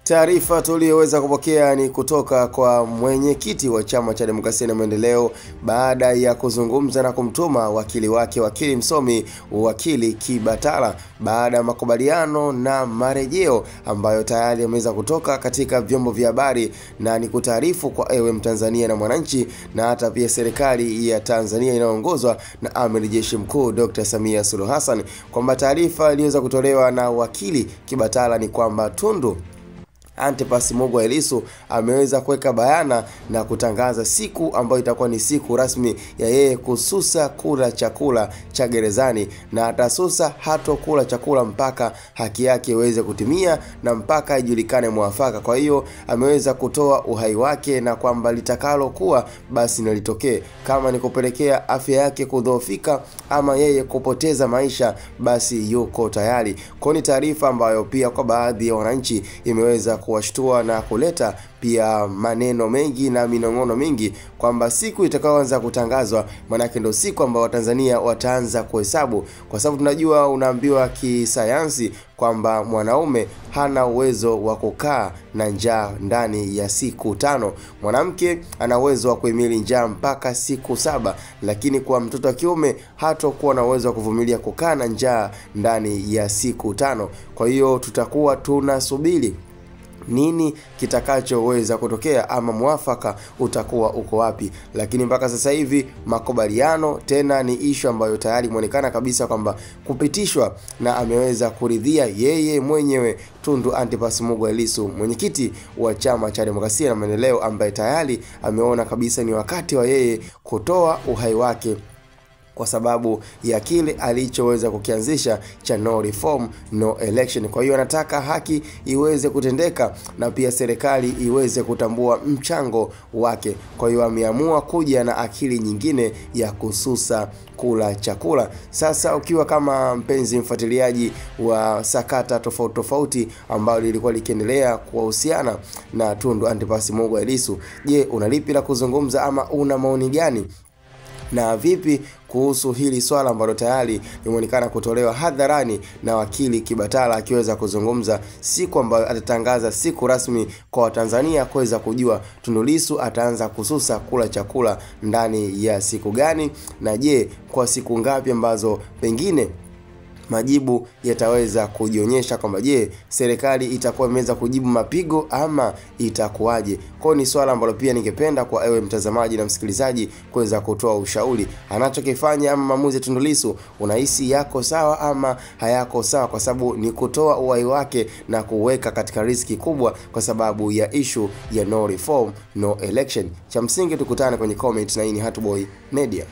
Taarifa tuliyoweza kupokea ni kutoka kwa mwenyekiti wa Chama cha Demokrasia na Maendeleo baada ya kuzungumza na kumtuma wakili wake, wakili msomi wakili Kibatala, baada ya makubaliano na marejeo ambayo tayari yameweza kutoka katika vyombo vya habari, na ni kutaarifu kwa ewe Mtanzania na mwananchi, na hata pia serikali ya Tanzania inayoongozwa na Amiri Jeshi Mkuu Dr. Samia Suluhu Hassan, kwamba taarifa iliweza kutolewa na wakili Kibatala ni kwamba Tundu Antipas Mugwa Lissu ameweza kuweka bayana na kutangaza siku ambayo itakuwa ni siku rasmi ya yeye kususa kula chakula cha gerezani, na atasusa hatokula chakula mpaka haki yake iweze kutimia na mpaka ijulikane mwafaka. Kwa hiyo ameweza kutoa uhai wake, na kwamba litakalo kuwa basi nalitokee, kama ni kupelekea afya yake kudhoofika ama yeye kupoteza maisha, basi yuko tayari. Kwa ni taarifa ambayo pia kwa baadhi ya wananchi imeweza kuwashtua na kuleta pia maneno mengi na minong'ono mingi, kwamba siku itakayoanza kutangazwa manake ndio siku ambayo Watanzania wataanza kuhesabu, kwa sababu tunajua, unaambiwa kisayansi kwamba mwanaume hana uwezo wa kukaa na njaa ndani ya siku 5. Mwanamke ana uwezo wa kuhimili njaa mpaka siku 7, lakini kwa mtoto wa kiume hatakuwa na uwezo wa kuvumilia kukaa na njaa ndani ya siku 5. Kwa hiyo tutakuwa tunasubiri nini kitakachoweza kutokea ama mwafaka utakuwa uko wapi. Lakini mpaka sasa hivi makubaliano tena ni issue ambayo tayari muonekana kabisa kwamba kupitishwa, na ameweza kuridhia yeye mwenyewe Tundu Antipas Mugwa Lissu, mwenyekiti wa Chama cha Demokrasia na Maendeleo, ambaye tayari ameona kabisa ni wakati wa yeye kutoa uhai wake kwa sababu ya kile alichoweza kukianzisha cha no reform no election. Kwa hiyo anataka haki iweze kutendeka na pia serikali iweze kutambua mchango wake. Kwa hiyo ameamua kuja na akili nyingine ya kususa kula chakula. Sasa ukiwa kama mpenzi mfuatiliaji wa sakata tofauti ambao lilikuwa likiendelea kuhusiana na Tundu Antipas Mugwa Lissu, je, unalipi la kuzungumza ama una maoni gani? Na vipi kuhusu hili swala ambalo tayari limeonekana kutolewa hadharani na wakili Kibatala, akiweza kuzungumza siku ambayo atatangaza siku rasmi kwa Watanzania kuweza kujua Tundu Lissu ataanza kususa kula chakula ndani ya siku gani, na je, kwa siku ngapi ambazo pengine majibu yataweza kujionyesha kwamba je, serikali itakuwa imeweza kujibu mapigo ama itakuwaje. Kwa ni swala ambalo pia ningependa kwa ewe mtazamaji na msikilizaji kuweza kutoa ushauri. Anachokifanya ama maamuzi ya Tundu Lissu, unahisi yako sawa ama hayako sawa? Kwa sababu ni kutoa uhai wake na kuweka katika riski kubwa kwa sababu ya issue ya no reform no election. Cha msingi tukutane kwenye comment, na hii ni Hatboy Media.